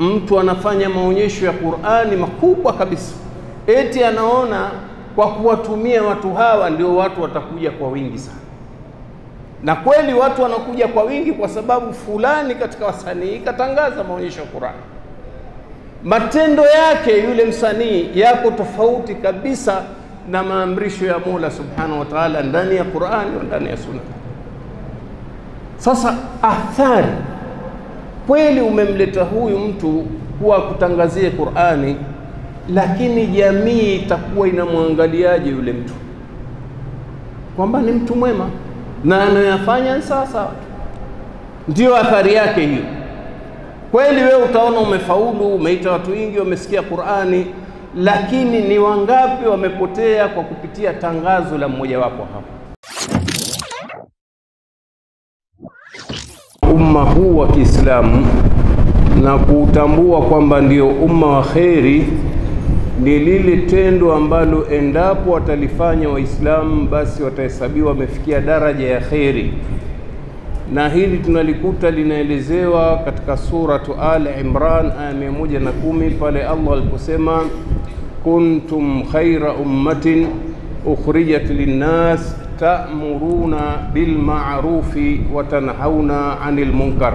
mtu anafanya maonyesho ya Qur'ani makubwa kabisa, eti anaona kwa kuwatumia watu hawa ndio watu watakuja kwa wingi sana. Na kweli watu wanakuja kwa wingi kwa sababu fulani katika wasanii katangaza maonyesho ya Qur'ani. Matendo yake yule msanii yako tofauti kabisa na maamrisho ya Mola Subhanahu wa Ta'ala ndani ya Qur'ani na ndani ya Sunna. Sasa athari kweli umemleta huyu mtu kuwa kutangazia Qur'ani, lakini jamii itakuwa inamwangaliaje yule mtu? Kwamba ni mtu mwema na anayafanya sawa. Ndio athari yake hiyo. Kweli wewe utaona umefaulu, umeita watu wengi wamesikia Qur'ani, lakini ni wangapi wamepotea kwa kupitia tangazo la mmoja wapo hapa? Umma huu wa Kiislamu na kutambua kwamba ndio umma wa kheri ni lile tendo ambalo endapo watalifanya Waislamu basi watahesabiwa wamefikia daraja ya kheri. Na hili tunalikuta linaelezewa katika suratu Al-Imran aya 110 pale Allah aliposema kuntum khaira ummatin ukhrijat linnas ta'muruna bil ma'rufi wa tanhauna 'anil munkar.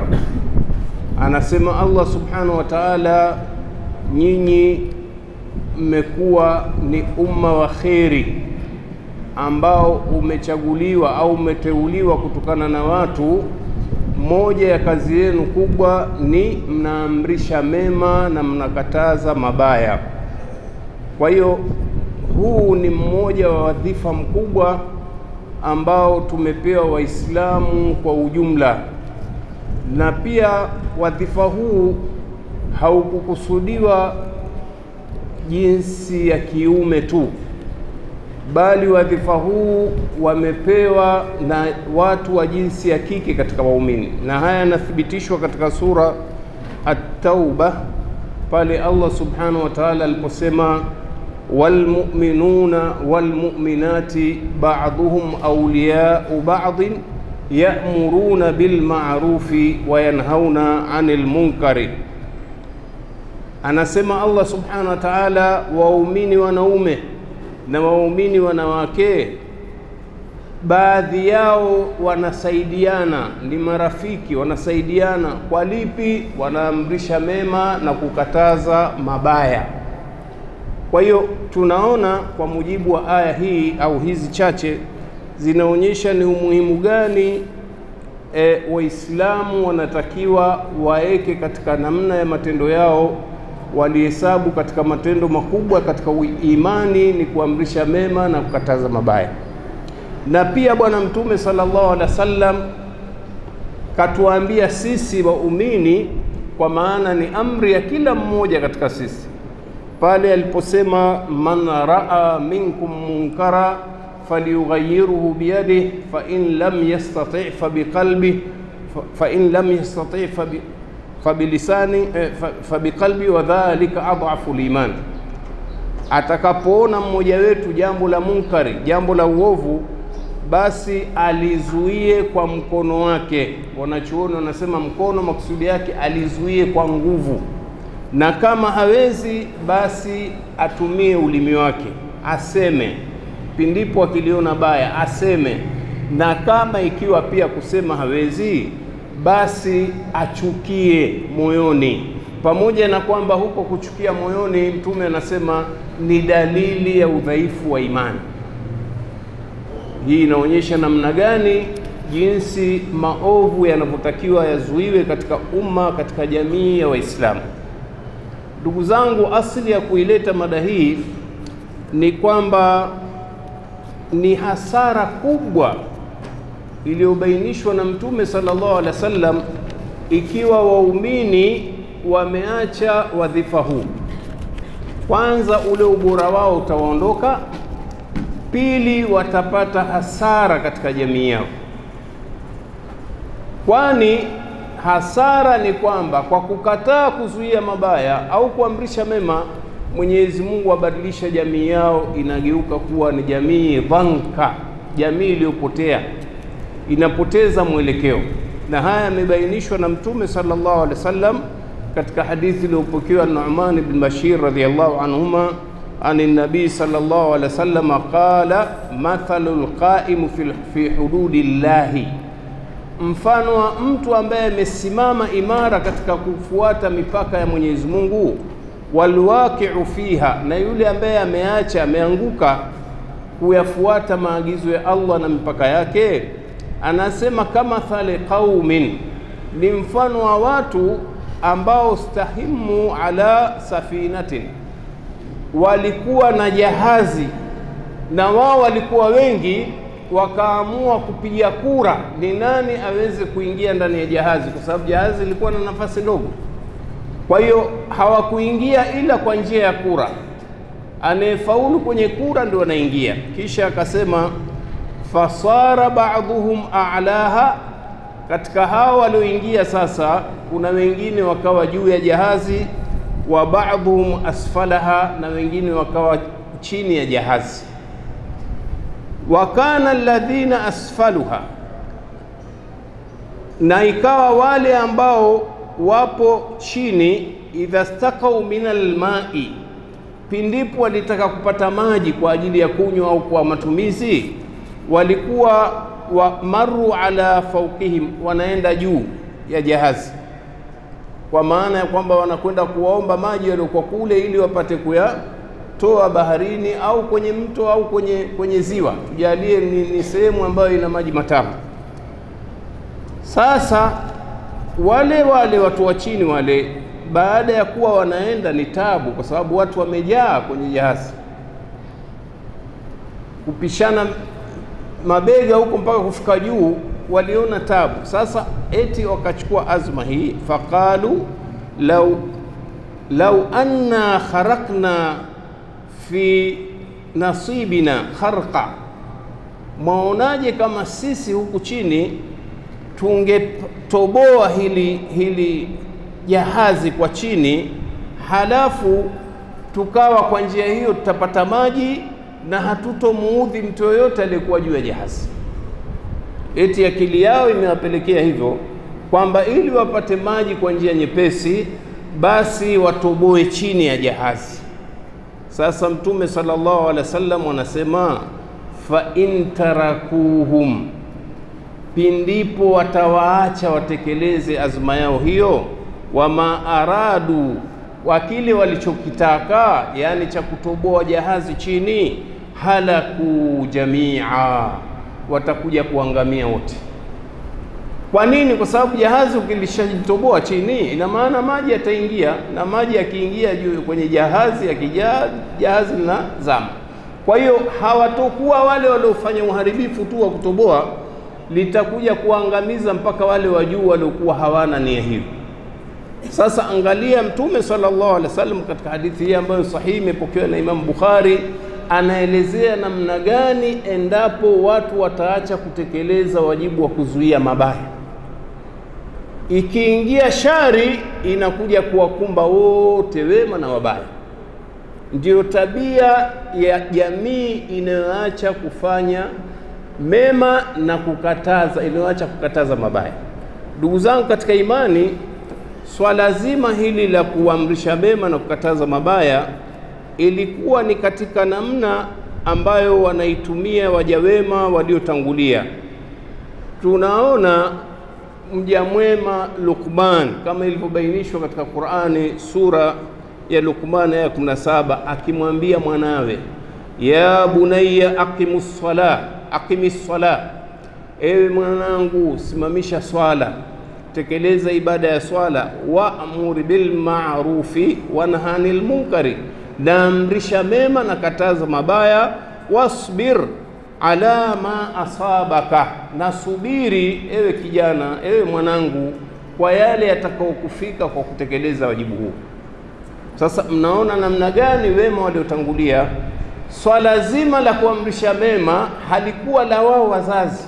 Anasema Allah subhanahu wa ta'ala, nyinyi mmekuwa ni umma wa kheri ambao umechaguliwa au umeteuliwa kutokana na watu. Moja ya kazi yenu kubwa ni mnaamrisha mema na mnakataza mabaya. Kwa hiyo huu ni mmoja wa wadhifa mkubwa ambao tumepewa Waislamu kwa ujumla. Na pia wadhifa huu haukukusudiwa jinsi ya kiume tu, bali wadhifa huu wamepewa na watu wa jinsi ya kike katika waumini. Na haya yanathibitishwa katika sura At-Tauba pale Allah subhanahu wa ta'ala aliposema walmu'minuna walmu'minati ba'duhum awliya'u ba'din ya'muruna bil ma'rufi wa yanhauna 'anil munkari. Anasema Allah subhanahu wa ta'ala, waumini wanaume na waumini wanawake baadhi yao wanasaidiana, ni marafiki, wanasaidiana. Kwa lipi? Wanaamrisha mema na kukataza mabaya. Kwa hiyo tunaona kwa mujibu wa aya hii au hizi chache zinaonyesha ni umuhimu gani Waislamu wanatakiwa waeke katika namna ya matendo yao. Walihesabu katika matendo makubwa katika imani ni kuamrisha mema na kukataza mabaya. Na pia Bwana Mtume sallallahu alaihi wasallam katuambia sisi waumini, kwa maana ni amri ya kila mmoja katika sisi, pale aliposema man raa minkum munkara falyughayyirhu biyadihi fa in lam yastati' fa biqalbihi fa in lam yastati' fabilisani fabiqalbi wa dhalika adhafu liman. Atakapoona mmoja wetu jambo la munkari, jambo la uovu, basi alizuie kwa mkono wake. Wanachuoni wanasema mkono maksudi yake alizuie kwa nguvu, na kama hawezi basi atumie ulimi wake, aseme pindipo akiliona baya aseme. Na kama ikiwa pia kusema hawezi, basi achukie moyoni. Pamoja na kwamba huko kuchukia moyoni Mtume anasema ni dalili ya udhaifu wa imani. Hii inaonyesha namna gani jinsi maovu yanavyotakiwa yazuiwe katika umma, katika jamii ya Waislamu. Ndugu zangu, asili ya kuileta mada hii ni kwamba ni hasara kubwa iliyobainishwa na Mtume sallallahu alaihi wasallam ikiwa waumini wameacha wadhifa huu. Kwanza, ule ubora wao utaondoka. Pili, watapata hasara katika jamii yao. Kwani hasara ni kwamba kwa kukataa kuzuia mabaya au kuamrisha mema, Mwenyezi Mungu abadilisha jamii yao, inageuka kuwa ni jamii dhanka, jamii iliyopotea, inapoteza mwelekeo. Na haya yamebainishwa na Mtume sallallahu alaihi wasallam katika hadithi iliyopokewa Nu'man ibn Bashir radhiyallahu anhuma عن النبي صلى الله عليه وسلم قال مثل القائم في حدود الله, mfano wa mtu ambaye amesimama imara katika kufuata mipaka ya Mwenyezi Mungu, walwaqi'u fiha, na yule ambaye ameanguka kuyafuata maagizo ya Allah na mipaka yake, anasema kama thali qaumin, ni mfano wa watu ambao stahimu ala safinatin, walikuwa na jahazi na wao walikuwa wengi, wakaamua kupiga kura ni nani aweze kuingia ndani ya jahazi, kwa sababu jahazi ilikuwa na nafasi ndogo. Kwa hiyo hawakuingia ila kwa njia ya kura, anayefaulu kwenye kura ndio anaingia. Kisha akasema fasara ba'dhum a'laha, katika hao walioingia sasa kuna wengine wakawa juu ya jahazi, wa ba'dhum asfalaha, na wengine wakawa chini ya jahazi. Wa kana alladhina asfaluha, na ikawa wale ambao wapo chini, idha staqau min alma'i, pindipo walitaka kupata maji kwa ajili ya kunywa au kwa matumizi, walikuwa maru ala fawqihim, wanaenda juu ya jahazi, kwa maana ya kwamba wanakwenda kuwaomba maji yaliyokuwa kule ili wapate kuyatoa baharini au kwenye mto au kwenye ziwa, tujalie ni sehemu ambayo ina maji matamu. Sasa wale watu wa chini wale, baada ya kuwa wanaenda ni tabu, kwa sababu watu wamejaa kwenye jahazi, kupishana mabega huko mpaka kufika juu, waliona tabu. Sasa eti wakachukua azma hii, faqalu law anna kharaqna fi nasibina kharqa, maonaje kama sisi huku chini tungetoboa hili jahazi kwa chini, halafu tukawa kwa njia hiyo tutapata maji na hatutomuudhi mtu yoyote aliyekuwa juu ya jahazi. Eti akili yao imewapelekea hivyo, kwamba ili wapate maji kwa njia nyepesi basi watoboe chini ya jahazi. Sasa Mtume sallallahu alaihi wasallam anasema fa in tarakuhum, pindipo watawaacha watekeleze azma yao hiyo, wama aradu, wakile walichokitaka, yani cha kutoboa jahazi chini, halaku jamia, watakuja kuangamia wote. Kwa nini? Kwa sababu jahazi ukilishajitoboa chini, ina maana maji yataingia, na maji yakiingia juu kwenye jahazi, yakijaa jahazi linazama. Kwa hiyo hawatokuwa wale waliofanya uharibifu tu wa kutoboa, litakuja kuangamiza mpaka wale wa juu waliokuwa hawana nia hiyo. Sasa angalia Mtume sallallahu alaihi wasallam katika hadithi hii ambayo sahihi imepokewa na Imam Bukhari, anaelezea namna gani endapo watu wataacha kutekeleza wajibu wa kuzuia mabaya, ikiingia shari inakuja kuwakumba wote, wema na wabaya. Ndiyo tabia ya jamii inayoacha kufanya mema na inayoacha kukataza mabaya. Ndugu zangu katika imani, swala zima hili la kuamrisha mema na kukataza mabaya ilikuwa ni katika namna ambayo wanaitumia waja wema waliotangulia. Tunaona mja mwema Luqman, kama ilivyobainishwa katika Qur'ani, sura ya Luqman aya 17, akimwambia mwanawe, ya bunayya aqimis sala, ewe mwanangu simamisha swala, tekeleza ibada ya swala, wa amuri bil ma'rufi wa nahi anil munkari, na amrisha mema na kataza mabaya, wasbir ala ma asabaka, na subiri ewe kijana, ewe mwanangu, kwa yale yatakayokufika kwa kutekeleza wajibu huu. Sasa mnaona namna gani wema waliotangulia, swala zima la kuamrisha mema halikuwa la wao wazazi,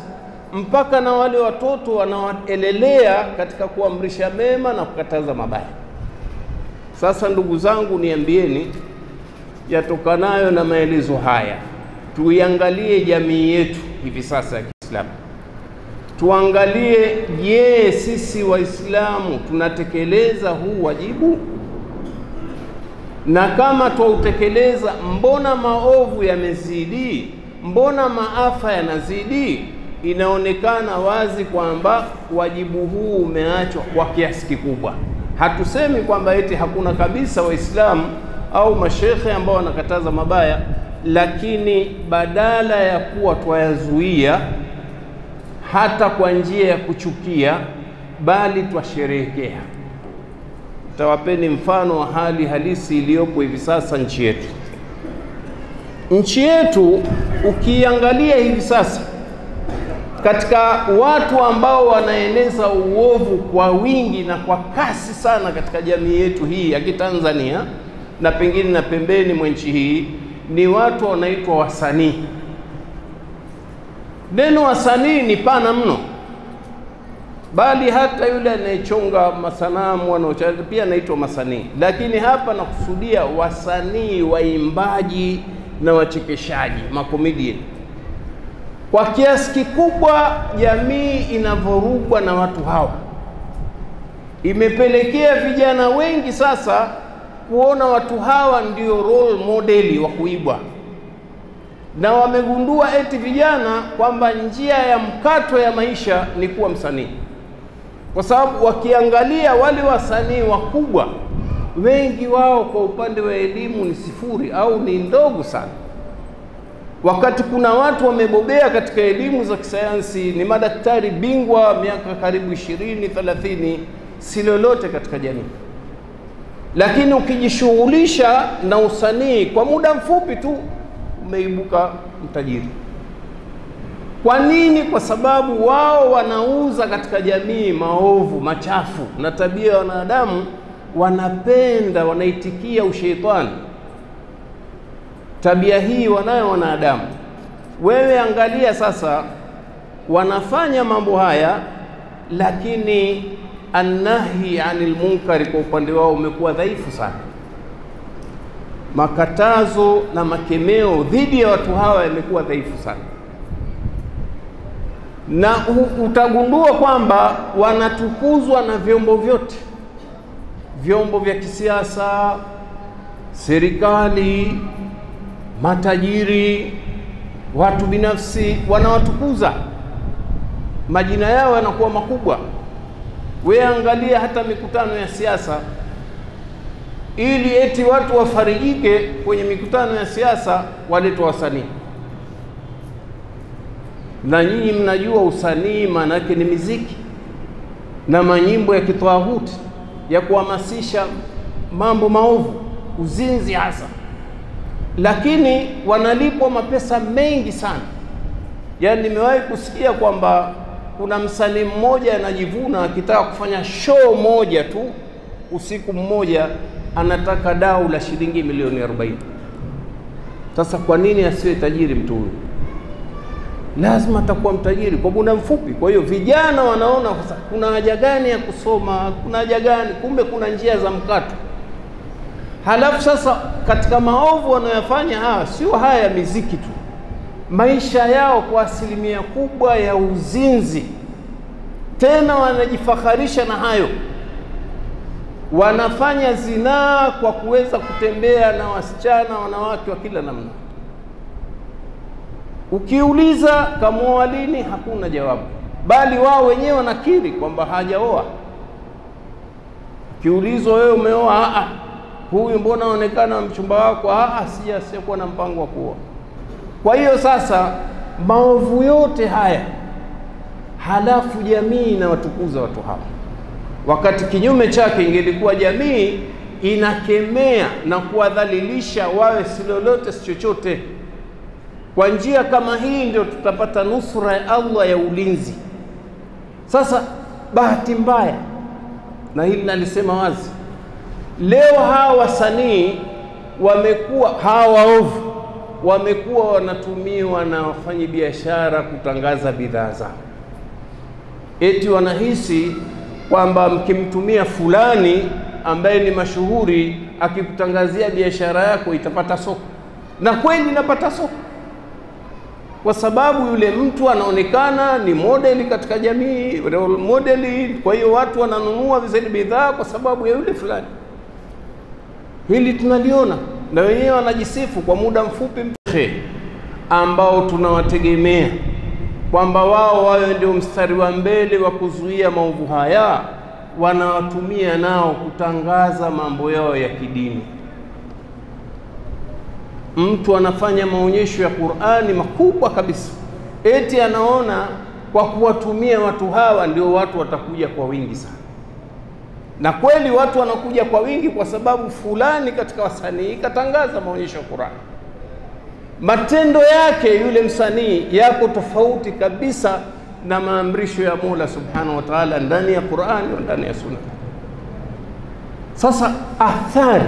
mpaka na wale watoto wanaoelelea katika kuamrisha mema na kukataza mabaya. Sasa ndugu zangu, niambieni yatokanayo na maelezo haya, tuiangalie jamii yetu hivi sasa ya Kiislamu. tuangalie, je, sisi Waislamu tunatekeleza huu wajibu? Na kama tuutekeleza, mbona maovu yamezidi? Mbona maafa yanazidi? Inaonekana wazi kwamba wajibu huu umeachwa kwa kiasi kikubwa. Hatusemi kwamba eti hakuna kabisa Waislamu au mashekhe ambao wanakataza mabaya, lakini badala ya kuwa twayazuia hata kwa njia ya kuchukia, bali twasherehekea. Tawapeni mfano wa hali halisi iliyopo hivi sasa nchi yetu. Nchi yetu ukiangalia hivi sasa, katika watu ambao wanaeneza uovu kwa wingi na kwa kasi sana katika jamii yetu hii ya Kitanzania na pengine na pembeni mwa nchi hii, ni watu wanaitwa wasanii. Neno wasanii ni pana mno, bali hata yule anayechonga masanamu wanaocheza pia anaitwa masanii. Lakini hapa nakusudia wasanii, waimbaji na wachekeshaji, makomedian. Kwa kiasi kikubwa jamii inavorugwa na watu hawa, imepelekea vijana wengi sasa kuona watu hawa ndio role modeli wa kuibwa, na wamegundua eti vijana kwamba njia ya mkato ya maisha ni kuwa msanii. Kwa sababu wakiangalia wale wasanii wakubwa, wengi wao kwa upande wa elimu ni sifuri au ni ndogo sana, wakati kuna watu wamebobea katika elimu za kisayansi, ni madaktari bingwa miaka karibu 20-30, si lolote katika jamii. Lakini ukijishughulisha na usanii kwa muda mfupi tu, umeibuka mtajiri. Kwa nini? Kwa sababu wao wanauza katika jamii maovu, machafu na tabia ya wanadamu. Wanapenda, wanaitikia ushetani. Tabia hii wanayo wanadamu. Wewe angalia sasa, wanafanya mambo haya, lakini annahi anil munkari kwa upande wao umekuwa dhaifu sana. Makatazo na makemeo dhidi ya watu hawa yamekuwa dhaifu sana, na utagundua kwamba wanatukuzwa na vyombo vyote, vyombo vya kisiasa, serikali, matajiri, watu binafsi wanawatukuza, majina yao yanakuwa makubwa. Wewe angalia hata mikutano ya siasa, ili eti watu wafarijike kwenye mikutano ya siasa, waletwa wasanii. Na nyinyi mnajua usanii maana yake ni muziki na manyimbo ya kitwahuti ya kuhamasisha mambo maovu, uzinzi hasa. Lakini wanalipwa mapesa mengi sana. Yaani nimewahi kusikia kwamba kuna msanii mmoja anajivuna akitaka kufanya show moja tu usiku mmoja anataka dau la shilingi milioni 40. Sasa kwa nini asiwe tajiri mtu huyu? Lazima atakuwa mtajiri kwa muda mfupi. Kwa hiyo vijana wanaona sasa kuna haja gani ya kusoma, kuna haja gani? Kumbe kuna njia za mkato. Halafu sasa katika maovu wanayofanya hawa, sio haya ya muziki tu, maisha yao kwa asilimia kubwa ya uzinzi. Tena wanajifakharisha na hayo, wanafanya zinaa kwa kuweza kutembea na wasichana, wanawake wa kila namna. Ukiuliza kamuoa lini, hakuna jawabu, bali wao wenyewe wanakiri kwamba hajaoa. Ukiulizwa wewe umeoa, huyu mbona anaonekana mchumba wako? Sijakuwa na mpango wa kuoa. Kwa hiyo sasa maovu yote haya, halafu jamii inawatukuza watu hawa, wakati kinyume chake ingelikuwa jamii inakemea na kuwadhalilisha wawe si lolote si chochote. Kwa njia kama hii ndio tutapata nusura ya Allah ya ulinzi. Sasa bahati mbaya, na hili nalisema wazi, leo hawa wasanii wamekuwa, hawa waovu wamekuwa wanatumiwa na wafanyi biashara kutangaza bidhaa zao. Eti wanahisi kwamba mkimtumia fulani ambaye ni mashuhuri akikutangazia biashara yako itapata soko. Na kweli inapata soko. kwa sababu yule mtu anaonekana ni model katika jamii, role model. Kwa hiyo watu wananunua zile bidhaa kwa sababu ya yule fulani. Hili tunaliona na wenyewe wanajisifu kwa muda mfupi ambao tunawategemea kwamba wao wawe ndio mstari wa mbele wa kuzuia maovu haya, wanawatumia nao kutangaza mambo yao ya kidini. Mtu anafanya maonyesho ya Qur'ani makubwa kabisa, eti anaona kwa kuwatumia watu hawa ndio watu watakuja kwa wingi sana. Na kweli watu wanakuja kwa wingi kwa sababu fulani katika wasanii katangaza maonyesho ya Qur'ani. Matendo yake yule msanii yako tofauti kabisa na maamrisho ya Mola Subhanahu wa Ta'ala ndani ya Qur'ani na ndani ya Sunna. Sasa athari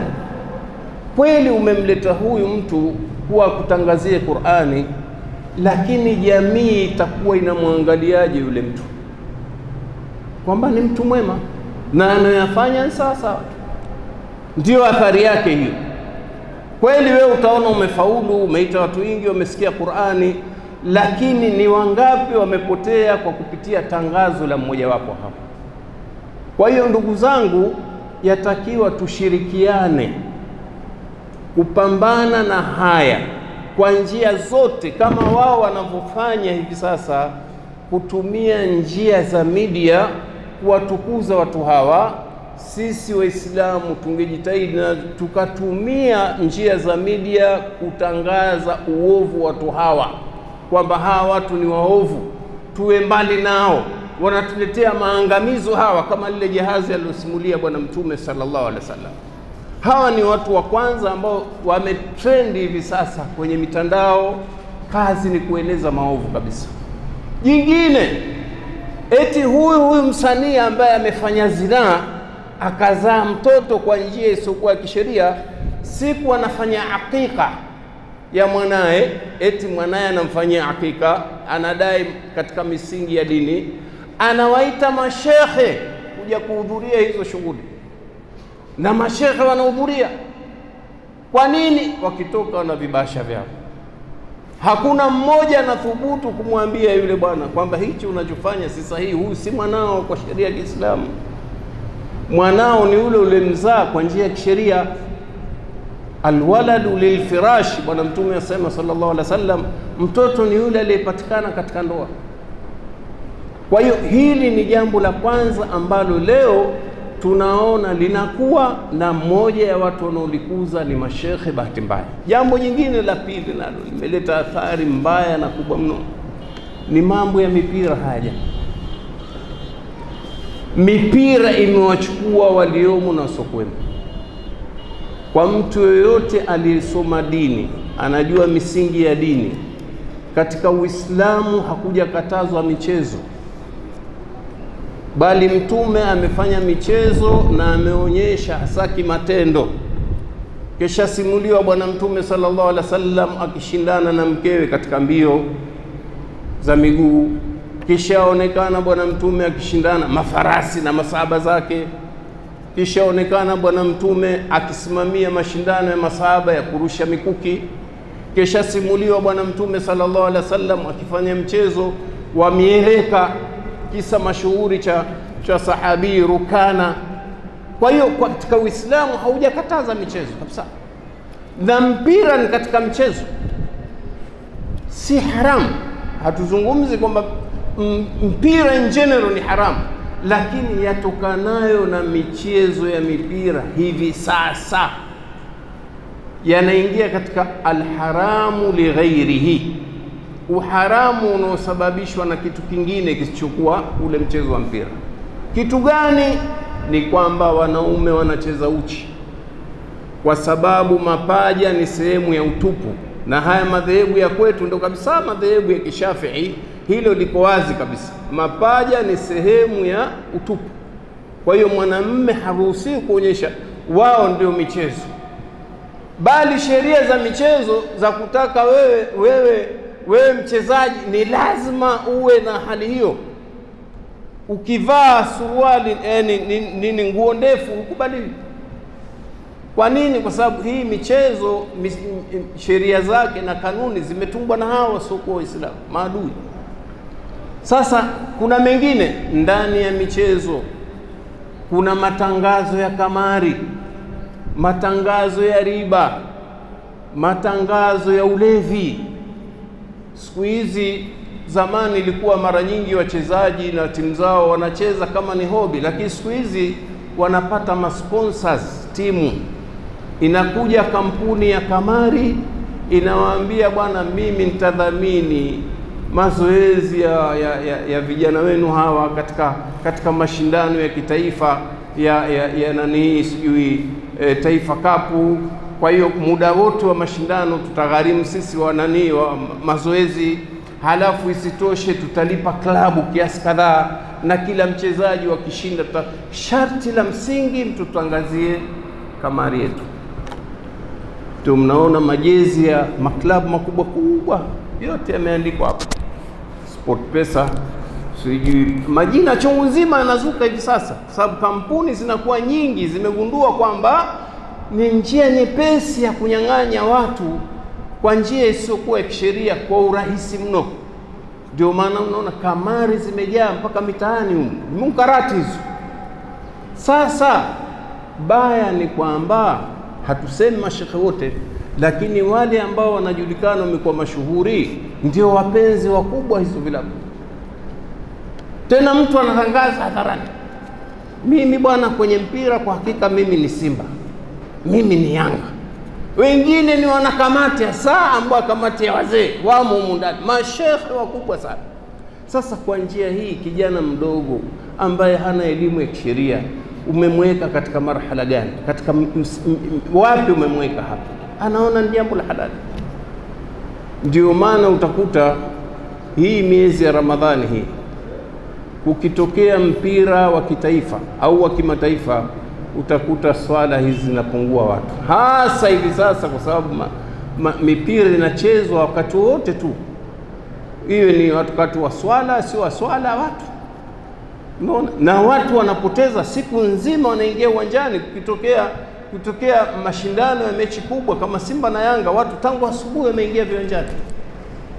kweli umemleta huyu mtu kuwa kutangazia Qur'ani, lakini jamii itakuwa inamwangaliaje yule mtu? Kwamba ni mtu mwema na anayafanya sasa. Ndio athari yake hiyo. Kweli wewe utaona umefaulu, umeita watu wengi wamesikia Qur'ani, lakini ni wangapi wamepotea kwa kupitia tangazo la mmoja wapo hapa? Kwa hiyo ndugu zangu, yatakiwa tushirikiane kupambana na haya kwa njia zote, kama wao wanavyofanya hivi sasa, kutumia njia za media kuwatukuza watu hawa. Sisi Waislamu tungejitahidi na tukatumia njia za media kutangaza uovu watu hawa, kwamba hawa watu ni waovu, tuwe mbali nao, wanatuletea maangamizo hawa, kama lile jahazi alilosimulia Bwana Mtume sallallahu alaihi wasallam. Hawa ni watu wa kwanza ambao wametrendi hivi sasa kwenye mitandao, kazi ni kueleza maovu kabisa. Jingine, eti huyu msanii ambaye amefanya zinaa akazaa mtoto kwa njia isiyokuwa ya kisheria, siku anafanya akika ya mwanae, eti mwanae anamfanyia akika, anadai katika misingi ya dini, anawaita mashehe kuja kuhudhuria hizo shughuli, na mashehe wanahudhuria. Kwa nini? Wakitoka na vibasha vyao. Hakuna mmoja anathubutu kumwambia yule bwana kwamba hichi unachofanya si sahihi, huyu si mwanao kwa sheria ya Kiislamu. Mwanao ni ule ulemzaa kwa njia ya kisheria. Alwaladu lilfirash, Bwana Mtume asema sallallahu alaihi wasallam, mtoto ni yule aliyepatikana katika ndoa. Kwa hiyo hili ni jambo la kwanza ambalo leo tunaona linakuwa, na mmoja ya watu wanaolikuza ni mashekhe bahati mbaya. Jambo jingine la pili nalo limeleta athari mbaya na kubwa mno ni mambo ya mipira. Haja mipira imewachukua waliomo na wasiokuwemo. Kwa mtu yoyote aliyesoma dini, anajua misingi ya dini, katika Uislamu hakuja katazwa michezo, bali Mtume amefanya michezo na ameonyesha hasa kimatendo. Kisha simuliwa Bwana Mtume sallallahu alaihi wasallam akishindana na mkewe katika mbio za miguu. Kisha onekana Bwana Mtume akishindana mafarasi na masahaba zake. Kisha onekana Bwana Mtume akisimamia mashindano ya masahaba ya kurusha mikuki. Kisha simuliwa Bwana Mtume sallallahu alaihi wasallam akifanya mchezo wa mieleka, kisa mashuhuri cha sahabi Rukana. Kwa hiyo katika Uislamu haujakataza michezo kabisa, na mpira ni katika mchezo, si haramu. Hatuzungumzi kwamba mpira in general ni haramu, lakini yatokanayo na michezo ya mipira hivi sasa yanaingia katika alharamu lighairihi, uharamu unaosababishwa na kitu kingine kisichokuwa ule mchezo wa mpira. Kitu gani? Ni kwamba wanaume wanacheza uchi, kwa sababu mapaja ni sehemu ya utupu, na haya madhehebu ya kwetu ndio kabisa madhehebu ya Kishafii, hilo liko wazi kabisa, mapaja ni sehemu ya utupu. Kwa hiyo mwanamume haruhusiwi kuonyesha, wao ndio michezo. Bali sheria za michezo za kutaka wewe mchezaji ni lazima uwe na hali hiyo. Ukivaa suruali nini nguo ndefu ukubali. Kwa nini? Kwa sababu hii michezo sheria zake na kanuni zimetungwa na hawa wasiokuwa Waislamu, maadui. Sasa kuna mengine ndani ya michezo, kuna matangazo ya kamari, matangazo ya riba, matangazo ya ulevi. Siku hizi, zamani ilikuwa mara nyingi wachezaji na timu zao wanacheza kama ni hobi, lakini siku hizi wanapata masponsors. Timu inakuja kampuni ya kamari inawaambia, bwana, mimi nitadhamini mazoezi ya vijana wenu hawa katika mashindano ya kitaifa ya nani sijui Taifa Cup. Kwa hiyo muda wote wa mashindano tutagharimu sisi wa nani wa mazoezi, halafu isitoshe tutalipa klabu kiasi kadhaa, na kila mchezaji wakishinda sharti la msingi mtu tuangazie kamari yetu. Ndio mnaona majezi ya maklabu makubwa kubwa yote yameandikwa hapo SportPesa, sijui majina chungu nzima yanazuka hivi sasa, kwa sababu kampuni zinakuwa nyingi, zimegundua kwamba ni njia nyepesi ya kunyang'anya watu kwa njia isiyokuwa ya kisheria kwa urahisi mno. Ndio maana unaona kamari zimejaa mpaka mitaani huko, munkarati hizo. Sasa baya ni kwamba hatusemi mashekhe wote, lakini wale ambao wanajulikana wamekuwa mashuhuri ndio wapenzi wakubwa hizo vilabu. Tena mtu anatangaza hadharani, mimi bwana kwenye mpira kwa hakika mimi ni Simba, mimi ni Yanga. Wengine ni wanakamati hasa ambao kamati ya wazee wamo humu ndani, mashekhe wakubwa sana. Sasa kwa njia hii kijana mdogo ambaye hana elimu ya kisheria umemweka katika marhala gani? Katika wapi umemweka hapa? Anaona ni jambo la halali. Ndio maana utakuta hii miezi ya Ramadhani hii, ukitokea mpira wa kitaifa au wa kimataifa, utakuta swala hizi zinapungua watu, hasa hivi sasa, kwa sababu mipira inachezwa wakati wote tu, iwe ni wakati wa swala sio wa swala watu. Unaona, na watu wanapoteza siku nzima, wanaingia uwanjani. Kutokea mashindano ya mechi kubwa kama Simba na Yanga, watu tangu asubuhi wameingia viwanjani.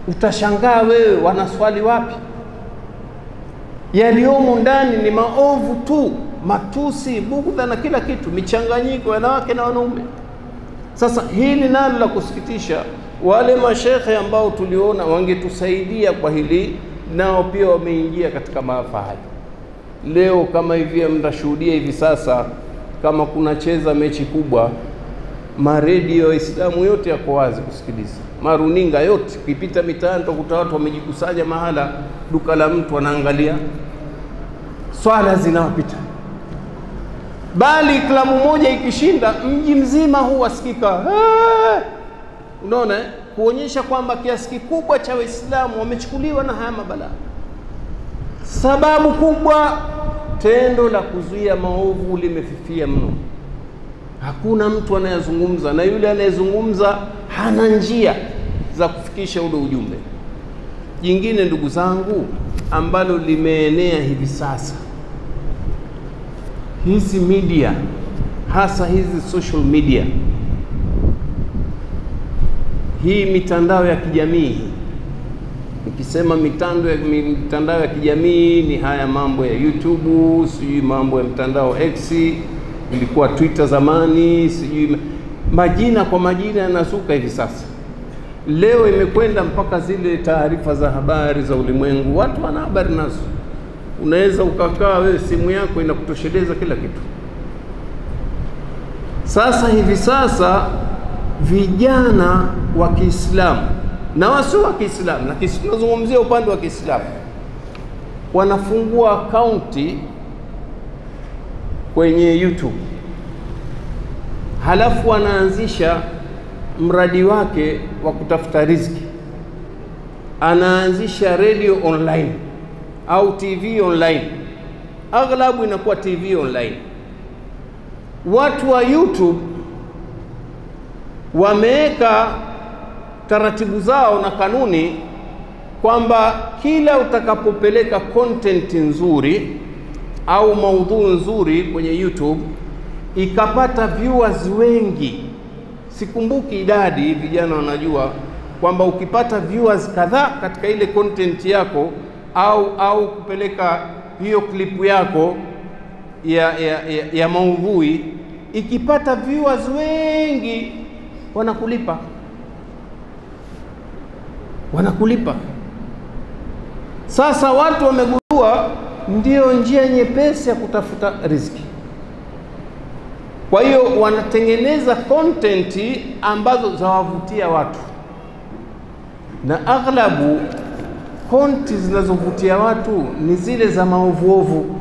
Utashangaa wewe, wanaswali wapi? Yaliomo ndani ni maovu tu, matusi, bugudha na kila kitu, michanganyiko wanawake na wanaume. Sasa hili nalo la kusikitisha, wale mashekhe ambao tuliona wangetusaidia kwa hili, nao pia wameingia katika maafa haya. Leo kama hivi mtashuhudia hivi sasa, kama kunacheza mechi kubwa, maredio ya Islamu yote yako wazi kusikiliza, maruninga yote, ukipita mitaani utakuta watu wamejikusanya mahala, duka la mtu wanaangalia swala zinawapita. Bali klabu moja ikishinda, mji mzima huwasikika. Unaona, kuonyesha kwamba kiasi kikubwa cha Waislamu wamechukuliwa na haya mabalaa. Sababu kubwa, tendo la kuzuia maovu limefifia mno. Hakuna mtu anayezungumza, na yule anayezungumza hana njia za kufikisha ule ujumbe. Jingine ndugu zangu, ambalo limeenea hivi sasa, hizi media, hasa hizi social media, hii mitandao ya kijamii. Nikisema mitandao ya kijamii ni haya mambo ya YouTube, sijui mambo ya mtandao X, ilikuwa Twitter zamani, sijui majina kwa majina yanasuka hivi sasa. Leo imekwenda mpaka zile taarifa za habari za ulimwengu, watu wana habari nazo. Unaweza ukakaa wewe, simu yako inakutosheleza kila kitu. Sasa hivi sasa vijana wa Kiislamu na wasio wa Kiislamu, na tunazungumzia upande wa Kiislamu, wanafungua akaunti kwenye YouTube, halafu wanaanzisha mradi wake wa kutafuta riziki. Anaanzisha radio online au TV online, aghlabu inakuwa TV online. Watu wa YouTube wameweka taratibu zao na kanuni kwamba kila utakapopeleka content nzuri au maudhui nzuri kwenye YouTube, ikapata viewers wengi, sikumbuki idadi, vijana wanajua kwamba ukipata viewers kadhaa katika ile content yako au kupeleka hiyo klipu yako ya maudhui, ikipata viewers wengi wanakulipa. Sasa watu wamegundua ndio njia nyepesi ya kutafuta riziki. Kwa hiyo wanatengeneza content ambazo zawavutia watu, na aghlabu content zinazovutia watu ni zile za maovu,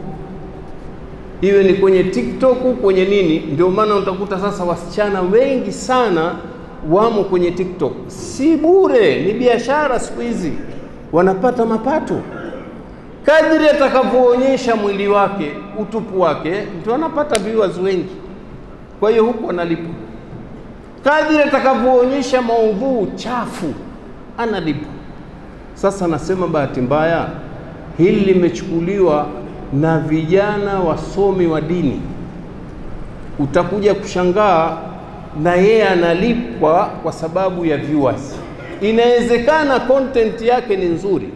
iwe ni kwenye TikTok, kwenye nini. Ndio maana utakuta sasa wasichana wengi sana wamo kwenye TikTok. Si bure, ni biashara siku hizi, wanapata mapato. Kadri atakavyoonyesha mwili wake, utupu wake, mtu anapata viewers wengi, kwa hiyo huko analipwa. Kadri atakavyoonyesha maudhui chafu, analipwa. Sasa nasema bahati mbaya hili limechukuliwa na vijana wasomi wa dini. Utakuja kushangaa na yeye analipwa kwa sababu ya viewers. Inawezekana content yake ni nzuri,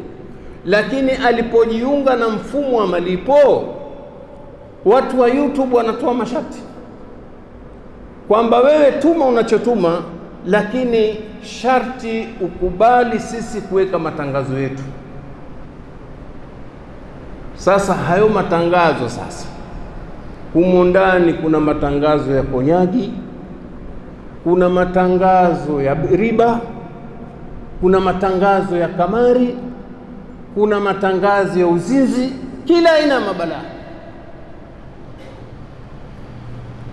lakini alipojiunga na mfumo wa malipo, watu wa YouTube wanatoa masharti kwamba wewe tuma unachotuma, lakini sharti ukubali sisi kuweka matangazo yetu. Sasa hayo matangazo sasa, humo ndani kuna matangazo ya konyagi, kuna matangazo ya riba, kuna matangazo ya kamari, kuna matangazo ya uzinzi, kila aina mabalaa.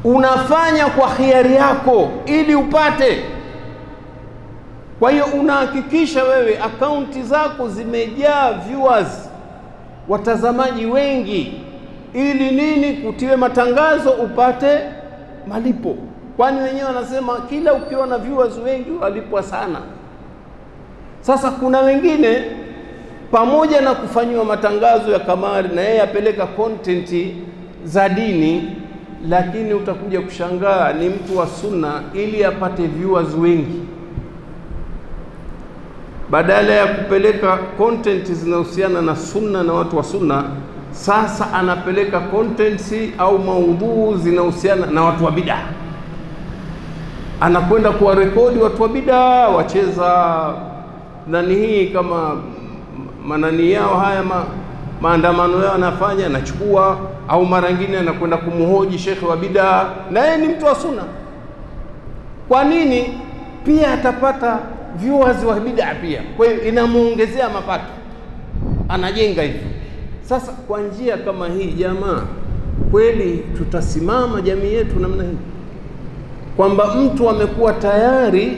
Unafanya kwa hiari yako ili upate. Kwa hiyo unahakikisha wewe akaunti zako zimejaa viewers, watazamaji wengi, ili nini? Kutiwe matangazo upate malipo. Kwani wenyewe wanasema kila ukiona viewers wengi walipwa sana. Sasa kuna wengine pamoja na kufanywa matangazo ya kamari na yeye apeleka content za dini, lakini utakuja kushangaa ni mtu wa sunna, ili apate viewers wengi, badala ya kupeleka content zinahusiana na sunna na watu wa sunna, sasa anapeleka contents au maudhui zinahusiana na watu wa bid'a. Anakwenda kuwa rekodi watu wa bid'a wacheza nani hii, kama manani yao haya maandamano yao anafanya, anachukua, au mara nyingine anakwenda kumhoji shekhi wa bid'a na yeye ni mtu wa sunna. Kwa nini? Pia atapata viewers wa bid'a pia, kwa hiyo inamuongezea mapato, anajenga hivi. Sasa kwa njia kama hii, jamaa, kweli tutasimama jamii yetu namna hii, kwamba mtu amekuwa tayari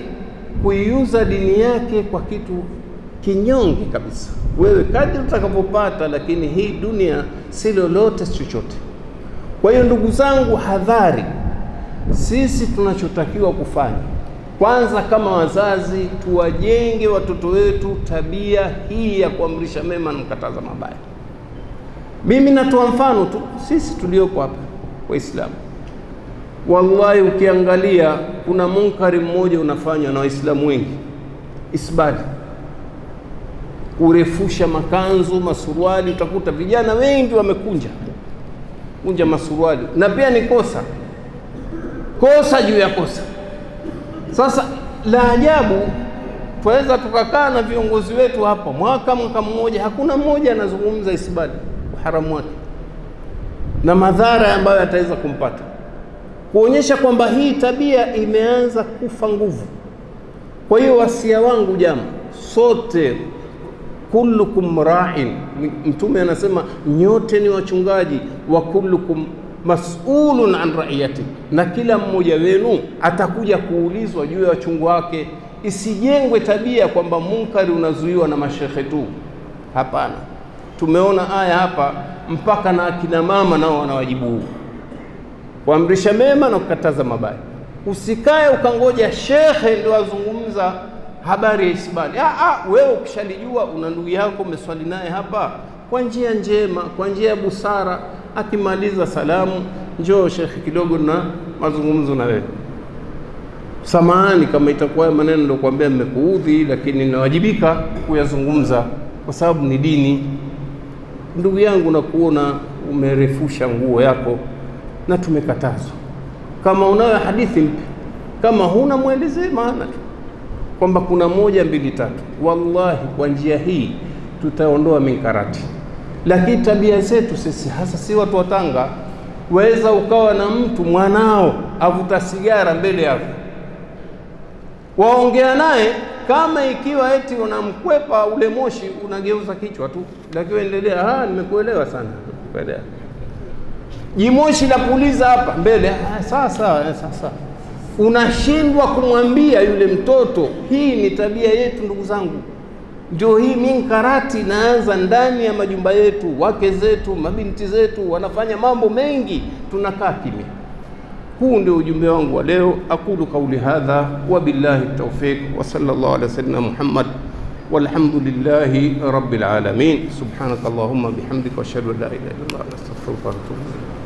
kuiuza dini yake kwa kitu kinyonge kabisa? Wewe kadri utakapopata, lakini hii dunia si lolote chochote. Kwa hiyo ndugu zangu, hadhari. Sisi tunachotakiwa kufanya, kwanza kama wazazi, tuwajenge watoto wetu tabia hii ya kuamrisha mema na kukataza mabaya. Mimi natoa mfano tu, sisi tuliopo hapa Waislamu, wallahi ukiangalia kuna munkari mmoja unafanywa na Waislamu wengi, isbali, kurefusha makanzu, masuruali. Utakuta vijana wengi wamekunja masuruali, na pia ni kosa juu ya kosa. Sasa la ajabu, twaweza tukakaa na viongozi wetu hapa mwaka mmoja, hakuna mmoja anazungumza isbali, uharamu wake na madhara ambayo ataweza kumpata, kuonyesha kwamba hii tabia imeanza kufa nguvu. Kwa hiyo wasia wangu, jamaa, sote, kullukum ra'in, Mtume anasema nyote ni wachungaji, wa kullukum mas'ulun an ra'iyati, na kila mmoja wenu atakuja kuulizwa juu ya wachungu wake. Isijengwe tabia kwamba munkari unazuiwa na mashehe tu. Hapana, tumeona aya hapa mpaka na akina mama nao wanawajibu huu, kuamrisha mema na kukataza mabaya. Usikae ukangoja shekhe ndio azungumza habari ya isbali. Wewe ukishalijua, una ndugu yako umeswali naye hapa, kwa njia njema, kwa njia ya busara, akimaliza salamu njoo shekhi kidogo na mazungumzo na wewe. Samahani kama itakuwa maneno ndio kuambia nimekuudhi, lakini ninawajibika kuyazungumza kwa sababu ni dini. Ndugu yangu, na kuona umerefusha nguo yako na tumekatazwa. Kama unayo hadithi mpya, kama huna muelezee maana kwamba kuna 1 2 3. Wallahi kwa njia hii tutaondoa minkarati. Lakini tabia zetu sisi, hasa si watu wa Tanga, waweza ukawa na mtu mwanao avuta sigara mbele yako, waongea naye kama ikiwa eti unamkwepa ule moshi, unageuza kichwa tu, lakini endelea, nimekuelewa sana, nimekuelewa. Jimoshi la puliza hapa mbele, sasa unashindwa kumwambia yule mtoto. Hii ni tabia yetu ndugu zangu. Ndio hii minkarati naanza ndani ya majumba yetu. Wake zetu, mabinti zetu wanafanya mambo mengi, tunakaa kimya. Huu ndio ujumbe wangu wa leo. Aqulu qawli hadha wa billahi tawfiq wa sallallahu ala sayyidina Muhammad walhamdulillahi rabbil alamin. Subhanakallahumma bihamdika wa ashhadu an la ilaha illa anta astaghfiruka wa atubu ilayk.